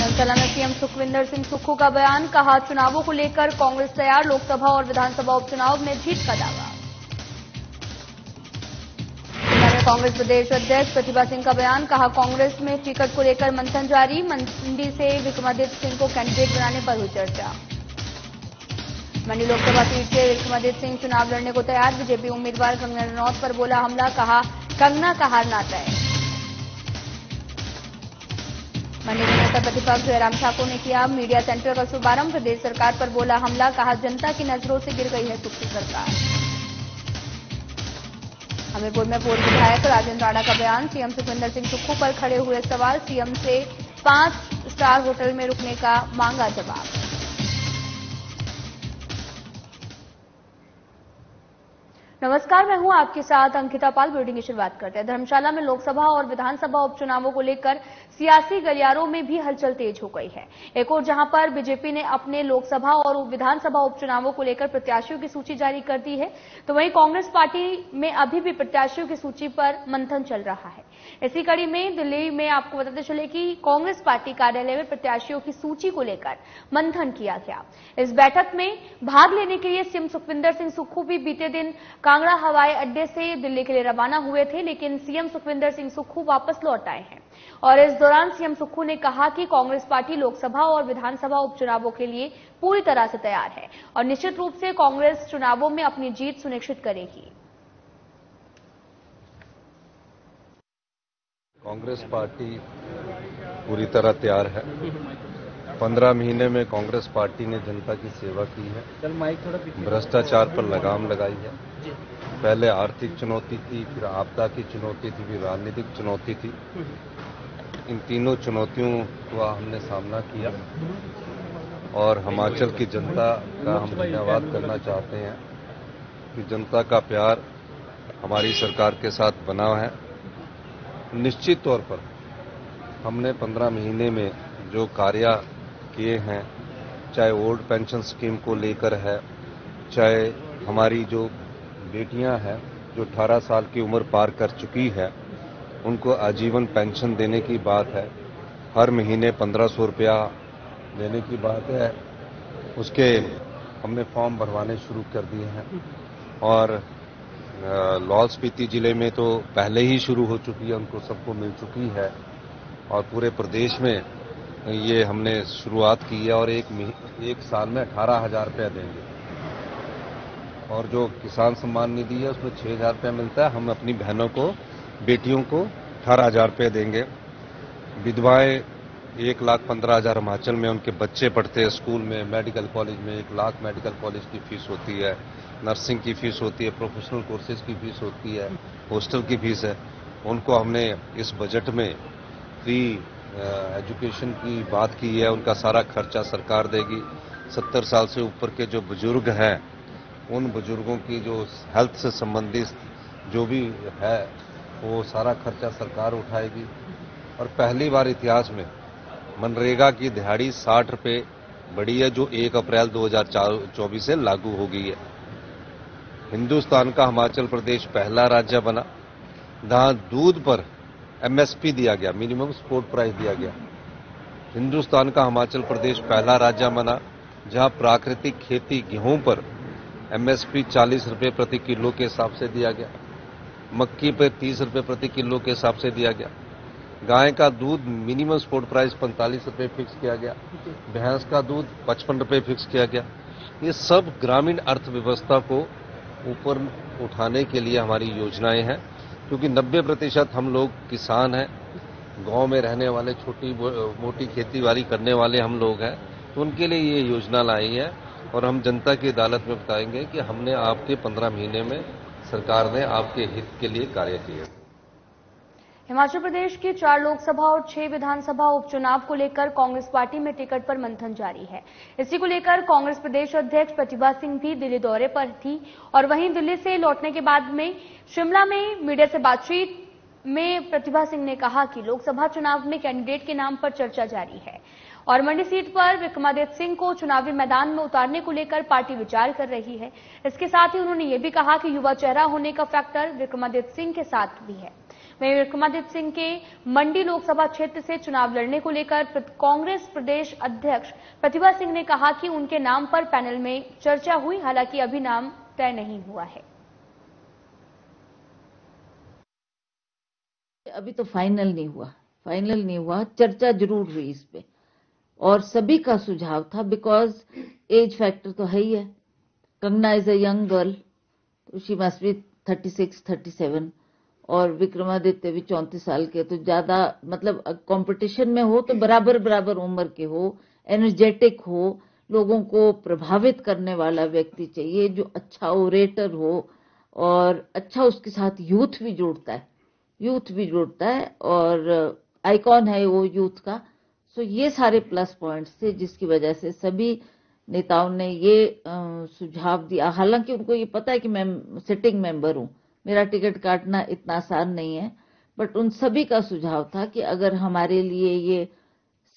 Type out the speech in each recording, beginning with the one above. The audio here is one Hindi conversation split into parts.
धर्मशाला में सीएम सुखविंदर सिंह सुक्खू का बयान, कहा चुनावों को लेकर कांग्रेस तैयार, लोकसभा और विधानसभा उपचुनाव में जीत का दावा। शिमला में कांग्रेस प्रदेश अध्यक्ष प्रतिभा सिंह का बयान, कहा कांग्रेस में टिकट को लेकर मंथन जारी, मंडी से विक्रमादित्य सिंह को कैंडिडेट बनाने पर हुई चर्चा। मंडी लोकसभा सीट से विक्रमादित्य सिंह चुनाव लड़ने को तैयार, बीजेपी उम्मीदवार कंगना रनौत पर बोला हमला, कहा कंगना का हारना तय। मंडी में नेता प्रतिपक्ष जयराम ठाकुर ने किया मीडिया सेंटर का शुभारंभ, प्रदेश सरकार पर बोला हमला, कहा जनता की नजरों से गिर गई है सुक्खू सरकार। हमीरपुर में पूर्व विधायक राजेंद्र राणा का बयान, सीएम सुखविंदर सिंह सुक्खू पर खड़े हुए सवाल, सीएम से 5 स्टार होटल में रुकने का मांगा जवाब। नमस्कार, मैं हूं आपके साथ अंकिता पाल। बुलेटिन की शुरुआत करते हैं। धर्मशाला में लोकसभा और विधानसभा उपचुनावों को लेकर सियासी गलियारों में भी हलचल तेज हो गई है। एक और जहां पर बीजेपी ने अपने लोकसभा और विधानसभा उपचुनावों को लेकर प्रत्याशियों की सूची जारी कर दी है, तो वहीं कांग्रेस पार्टी में अभी भी प्रत्याशियों की सूची पर मंथन चल रहा है। इसी कड़ी में दिल्ली में आपको बताते चले कि कांग्रेस पार्टी कार्यालय में प्रत्याशियों की सूची को लेकर मंथन किया गया। इस बैठक में भाग लेने के लिए सीएम सुखविंदर सिंह सुक्खू भी बीते दिन कांगड़ा हवाई अड्डे से दिल्ली के लिए रवाना हुए थे, लेकिन सीएम सुखविंदर सिंह सुक्खू वापस लौट आए हैं। और इस दौरान सीएम सुक्खू ने कहा कि कांग्रेस पार्टी लोकसभा और विधानसभा उपचुनावों के लिए पूरी तरह से तैयार है और निश्चित रूप से कांग्रेस चुनावों में अपनी जीत सुनिश्चित करेगी। कांग्रेस पार्टी पूरी तरह तैयार है। 15 महीने में कांग्रेस पार्टी ने जनता की सेवा की है, भ्रष्टाचार पर लगाम लगाई है। पहले आर्थिक चुनौती थी, फिर आपदा की चुनौती थी, फिर राजनीतिक चुनौती थी। इन तीनों चुनौतियों का हमने सामना किया और हिमाचल की जनता का हम धन्यवाद करना चाहते हैं कि जनता का प्यार हमारी सरकार के साथ बना है। निश्चित तौर पर हमने 15 महीने में जो कार्य किए हैं, चाहे ओल्ड पेंशन स्कीम को लेकर है, चाहे हमारी जो बेटियां हैं जो 18 साल की उम्र पार कर चुकी है, उनको आजीवन पेंशन देने की बात है, हर महीने 1500 रुपया देने की बात है, उसके हमने फॉर्म भरवाने शुरू कर दिए हैं। और लाहौल स्पीति जिले में तो पहले ही शुरू हो चुकी है, उनको सबको मिल चुकी है और पूरे प्रदेश में ये हमने शुरुआत की है और एक साल में 18,000 रुपया देंगे। और जो किसान सम्मान निधि है उसमें 6,000 रुपया मिलता है, हम अपनी बहनों को, बेटियों को 18,000 रुपये देंगे। विधवाएं 1,15,000 हिमाचल में उनके बच्चे पढ़ते हैं स्कूल में, मेडिकल कॉलेज में 1 लाख मेडिकल कॉलेज की फीस होती है, नर्सिंग की फीस होती है, प्रोफेशनल कोर्सेज की फीस होती है, हॉस्टल की फीस है। उनको हमने इस बजट में फ्री एजुकेशन की बात की है, उनका सारा खर्चा सरकार देगी। 70 साल से ऊपर के जो बुजुर्ग हैं, उन बुजुर्गों की जो हेल्थ से संबंधित जो भी है वो सारा खर्चा सरकार उठाएगी। और पहली बार इतिहास में मनरेगा की दिहाड़ी 60 रुपये बढ़ी है, जो 1 अप्रैल 2024 से लागू हो गई है। हिंदुस्तान का हिमाचल प्रदेश पहला राज्य बना जहां दूध पर एमएसपी दिया गया, मिनिमम सपोर्ट प्राइस दिया गया। हिंदुस्तान का हिमाचल प्रदेश पहला राज्य बना जहां प्राकृतिक खेती गेहूं पर एमएसपी 40 रुपये प्रति किलो के हिसाब से दिया गया, मक्की पर 30 रुपये प्रति किलो के हिसाब से दिया गया, गाय का दूध मिनिमम सपोर्ट प्राइस 45 रुपये फिक्स किया गया, भैंस का दूध 55 रुपये फिक्स किया गया। ये सब ग्रामीण अर्थव्यवस्था को ऊपर उठाने के लिए हमारी योजनाएं हैं, क्योंकि 90% हम लोग किसान हैं, गांव में रहने वाले, छोटी मोटी खेती बाड़ी करने वाले हम लोग हैं, तो उनके लिए ये योजना लाई है। और हम जनता की अदालत में बताएंगे कि हमने आपके 15 महीने में सरकार ने आपके हित के लिए कार्य किए। हिमाचल प्रदेश की 4 लोकसभा और 6 विधानसभा उपचुनाव को लेकर कांग्रेस पार्टी में टिकट पर मंथन जारी है। इसी को लेकर कांग्रेस प्रदेश अध्यक्ष प्रतिभा सिंह भी दिल्ली दौरे पर थी और वहीं दिल्ली से लौटने के बाद में शिमला में मीडिया से बातचीत में प्रतिभा सिंह ने कहा कि लोकसभा चुनाव में कैंडिडेट के नाम पर चर्चा जारी है और मंडी सीट पर विक्रमादित्य सिंह को चुनावी मैदान में उतारने को लेकर पार्टी विचार कर रही है। इसके साथ ही उन्होंने ये भी कहा कि युवा चेहरा होने का फैक्टर विक्रमादित्य सिंह के साथ भी है। वहीं विक्रमादित्य सिंह के मंडी लोकसभा क्षेत्र से चुनाव लड़ने को लेकर कांग्रेस प्रदेश अध्यक्ष प्रतिभा सिंह ने कहा कि उनके नाम पर पैनल में चर्चा हुई, हालांकि अभी नाम तय नहीं हुआ है। अभी तो फाइनल नहीं हुआ, चर्चा जरूर हुई इस पे और सभी का सुझाव था, बिकॉज एज फैक्टर तो है ही है। Kangana is a young girl, she must be 36, 37 और विक्रमादित्य भी 34 साल के, तो ज्यादा मतलब कंपटीशन में हो तो बराबर उम्र के हो, एनर्जेटिक हो, लोगों को प्रभावित करने वाला व्यक्ति चाहिए जो अच्छा ओरेटर हो और अच्छा उसके साथ यूथ भी जुड़ता है और आइकॉन है वो यूथ का। सो ये सारे प्लस पॉइंट्स थे जिसकी वजह से सभी नेताओं ने ये सुझाव दिया। हालांकि उनको ये पता है कि मैं सिटिंग मेंबर हूं, मेरा टिकट काटना इतना आसान नहीं है, बट उन सभी का सुझाव था कि अगर हमारे लिए ये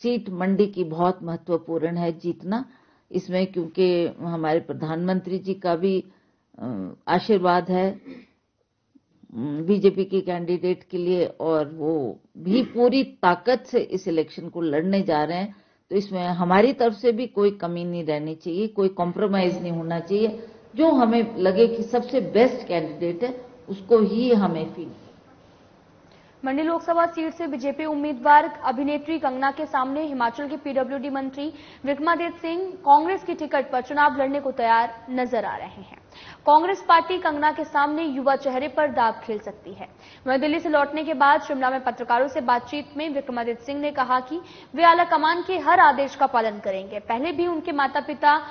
सीट मंडी की बहुत महत्वपूर्ण है जीतना, इसमें क्योंकि हमारे प्रधानमंत्री जी का भी आशीर्वाद है बीजेपी के कैंडिडेट के लिए और वो भी पूरी ताकत से इस इलेक्शन को लड़ने जा रहे हैं, तो इसमें हमारी तरफ से भी कोई कमी नहीं रहनी चाहिए, कोई कॉम्प्रोमाइज नहीं होना चाहिए। जो हमें लगे कि सबसे बेस्ट कैंडिडेट है उसको ही हमें फील। मंडी लोकसभा सीट से बीजेपी उम्मीदवार अभिनेत्री कंगना के सामने हिमाचल के पीडब्ल्यूडी मंत्री विक्रमादित्य सिंह कांग्रेस की टिकट पर चुनाव लड़ने को तैयार नजर आ रहे हैं। कांग्रेस पार्टी कंगना के सामने युवा चेहरे पर दांव खेल सकती है। वहीं दिल्ली से लौटने के बाद शिमला में पत्रकारों से बातचीत में विक्रमादित्य सिंह ने कहा कि वे आलाकमान के हर आदेश का पालन करेंगे। पहले भी उनके माता पिता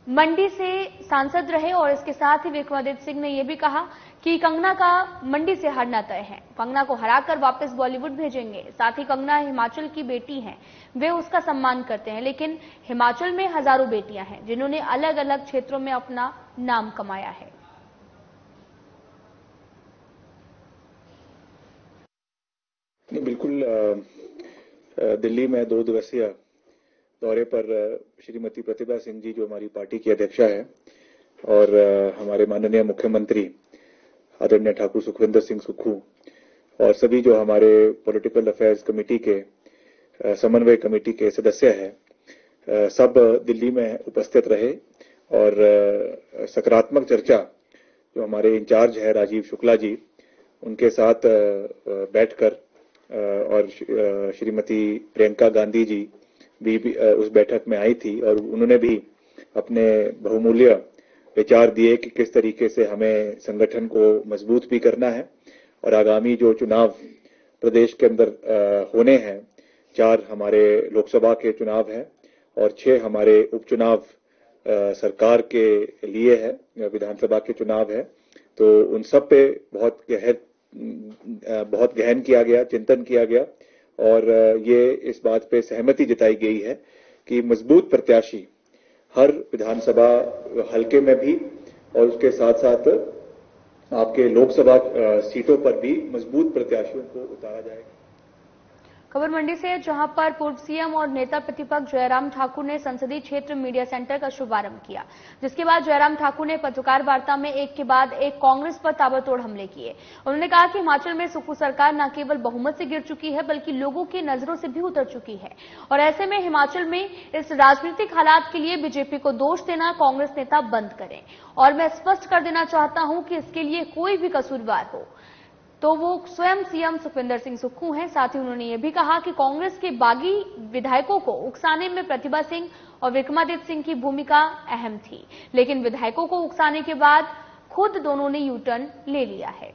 मंडी से सांसद रहे और इसके साथ ही विक्रमादित्य सिंह ने यह भी कहा कि कंगना का मंडी से हटना तय है। कंगना को हराकर वापस बॉलीवुड भेजेंगे। साथ ही कंगना हिमाचल की बेटी हैं, वे उसका सम्मान करते हैं, लेकिन हिमाचल में हजारों बेटियां हैं जिन्होंने अलग अलग क्षेत्रों में अपना नाम कमाया है। बिल्कुल दिल्ली में 2 दिवसीय दौरे पर श्रीमती प्रतिभा सिंह जी जो हमारी पार्टी की अध्यक्षा है और हमारे माननीय मुख्यमंत्री आदरणीय ठाकुर सुखविंदर सिंह सुक्खू और सभी जो हमारे पॉलिटिकल अफेयर्स कमेटी के समन्वय कमेटी के सदस्य हैं, सब दिल्ली में उपस्थित रहे और सकारात्मक चर्चा जो हमारे इंचार्ज है राजीव शुक्ला जी उनके साथ बैठकर और श्रीमती प्रियंका गांधी जी भी उस बैठक में आई थी और उन्होंने भी अपने बहुमूल्य विचार दिए कि किस तरीके से हमें संगठन को मजबूत भी करना है और आगामी जो चुनाव प्रदेश के अंदर होने हैं, 4 हमारे लोकसभा के चुनाव हैं और 6 हमारे उपचुनाव सरकार के लिए है, विधानसभा के चुनाव है, तो उन सब पे बहुत गहन किया गया, चिंतन किया गया और ये इस बात पे सहमति जताई गई है कि मजबूत प्रत्याशी हर विधानसभा हलके में भी और उसके साथ साथ आपके लोकसभा सीटों पर भी मजबूत प्रत्याशियों को उतारा जाएगा। खबर मंडी से, जहां पर पूर्व सीएम और नेता प्रतिपक्ष जयराम ठाकुर ने संसदीय क्षेत्र मीडिया सेंटर का शुभारंभ किया, जिसके बाद जयराम ठाकुर ने पत्रकार वार्ता में एक के बाद एक कांग्रेस पर ताबड़तोड़ हमले किए। उन्होंने कहा कि हिमाचल में सुक्खू सरकार न केवल बहुमत से गिर चुकी है बल्कि लोगों की नजरों से भी उतर चुकी है और ऐसे में हिमाचल में इस राजनीतिक हालात के लिए बीजेपी को दोष देना कांग्रेस नेता बंद करें और मैं स्पष्ट कर देना चाहता हूं कि इसके लिए कोई भी कसूरवार हो तो वो स्वयं सीएम सुखविंदर सिंह सुक्खू हैं। साथ ही उन्होंने ये भी कहा कि कांग्रेस के बागी विधायकों को उकसाने में प्रतिभा सिंह और विक्रमादित्य सिंह की भूमिका अहम थी, लेकिन विधायकों को उकसाने के बाद खुद दोनों ने यू टर्न ले लिया है।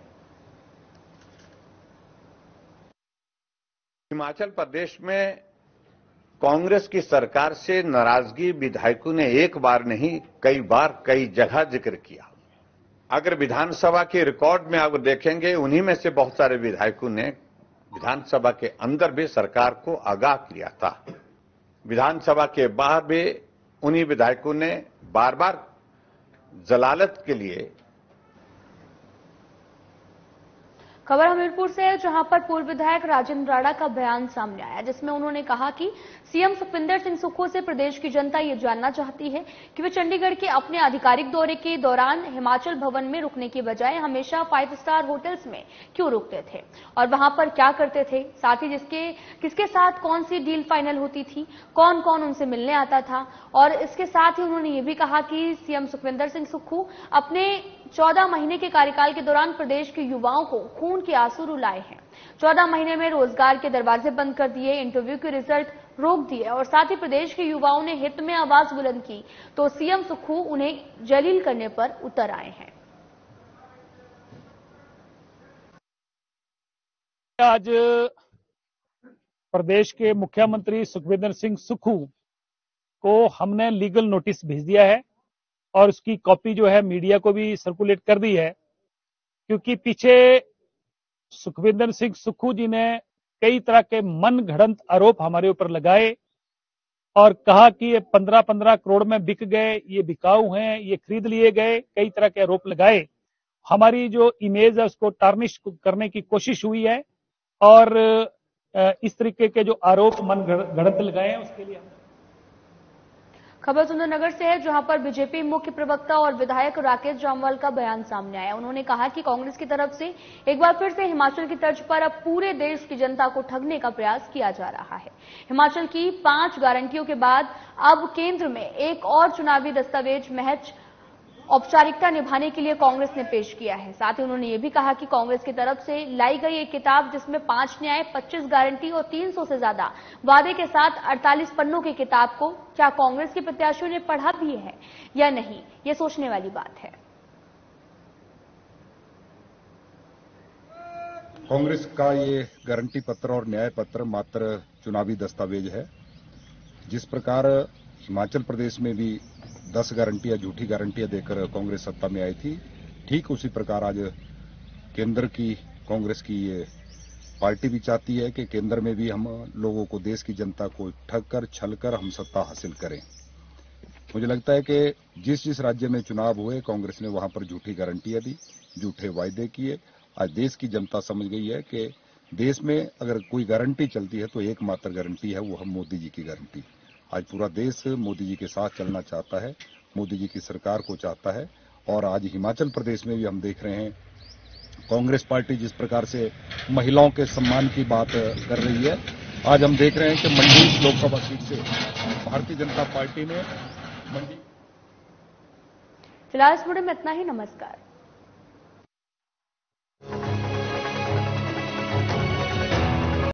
हिमाचल प्रदेश में कांग्रेस की सरकार से नाराजगी विधायकों ने एक बार नहीं कई बार कई जगह जिक्र किया। अगर विधानसभा के रिकॉर्ड में आप देखेंगे, उन्हीं में से बहुत सारे विधायकों ने विधानसभा के अंदर भी सरकार को आगाह किया था। विधानसभा के बाहर भी उन्हीं विधायकों ने बार बार जलालत के लिए खबर हमीरपुर से है, जहां पर पूर्व विधायक राजेंद्र राणा का बयान सामने आया, जिसमें उन्होंने कहा कि सीएम सुखविंदर सिंह सुक्खू से प्रदेश की जनता ये जानना चाहती है कि वे चंडीगढ़ के अपने आधिकारिक दौरे के दौरान हिमाचल भवन में रुकने की बजाय हमेशा 5 स्टार होटल्स में क्यों रुकते थे और वहां पर क्या करते थे, साथ ही किसके साथ कौन सी डील फाइनल होती थी, कौन कौन उनसे मिलने आता था। और इसके साथ ही उन्होंने ये भी कहा कि सीएम सुखविंदर सिंह सुक्खू अपने 14 महीने के कार्यकाल के दौरान प्रदेश के युवाओं को खून के आंसू रुलाए हैं। 14 महीने में रोजगार के दरवाजे बंद कर दिए, इंटरव्यू के रिजल्ट रोक दिए और साथ ही प्रदेश के युवाओं ने हित में आवाज बुलंद की तो सीएम सुक्खू उन्हें जलील करने पर उतर आए हैं। आज प्रदेश के मुख्यमंत्री सुखविंदर सिंह सुक्खू को हमने लीगल नोटिस भेज दिया है और उसकी कॉपी जो है मीडिया को भी सर्कुलेट कर दी है, क्योंकि पीछे सुखविंदर सिंह सुक्खू जी ने कई तरह के मन घड़ंत आरोप हमारे ऊपर लगाए और कहा कि ये 15-15 करोड़ में बिक गए, ये बिकाऊ हैं, ये खरीद लिए गए, कई तरह के आरोप लगाए। हमारी जो इमेज है उसको टार्निश करने की कोशिश हुई है और इस तरीके के जो आरोप मन घड़ंत लगाए हैं उसके लिए खबर सुंदरनगर से है, जहां पर बीजेपी मुख्य प्रवक्ता और विधायक राकेश जामवाल का बयान सामने आया। उन्होंने कहा कि कांग्रेस की तरफ से एक बार फिर से हिमाचल की तर्ज पर अब पूरे देश की जनता को ठगने का प्रयास किया जा रहा है। हिमाचल की 5 गारंटियों के बाद अब केंद्र में एक और चुनावी दस्तावेज महज औपचारिकता निभाने के लिए कांग्रेस ने पेश किया है। साथ ही उन्होंने ये भी कहा कि कांग्रेस की तरफ से लाई गई एक किताब जिसमें 5 न्याय, 25 गारंटी और 300 से ज्यादा वादे के साथ 48 पन्नों की किताब को क्या कांग्रेस के प्रत्याशियों ने पढ़ा भी है या नहीं, ये सोचने वाली बात है। कांग्रेस का ये गारंटी पत्र और न्याय पत्र मात्र चुनावी दस्तावेज है। जिस प्रकार हिमाचल प्रदेश में भी 10 गारंटियां, झूठी गारंटियां देकर कांग्रेस सत्ता में आई थी, ठीक उसी प्रकार आज केंद्र की कांग्रेस की ये पार्टी भी चाहती है कि केंद्र में भी हम लोगों को, देश की जनता को ठग कर, छल कर हम सत्ता हासिल करें। मुझे लगता है कि जिस जिस राज्य में चुनाव हुए कांग्रेस ने वहां पर झूठी गारंटियां दी, झूठे वायदे किए। आज देश की जनता समझ गई है कि देश में अगर कोई गारंटी चलती है तो एकमात्र गारंटी है, वो हम मोदी जी की गारंटी। आज पूरा देश मोदी जी के साथ चलना चाहता है, मोदी जी की सरकार को चाहता है। और आज हिमाचल प्रदेश में भी हम देख रहे हैं कांग्रेस पार्टी जिस प्रकार से महिलाओं के सम्मान की बात कर रही है। आज हम देख रहे हैं कि मंडी लोकसभा सीट से भारतीय जनता पार्टी ने मंडी। फिलहाल इस वीडियो में इतना ही। नमस्कार।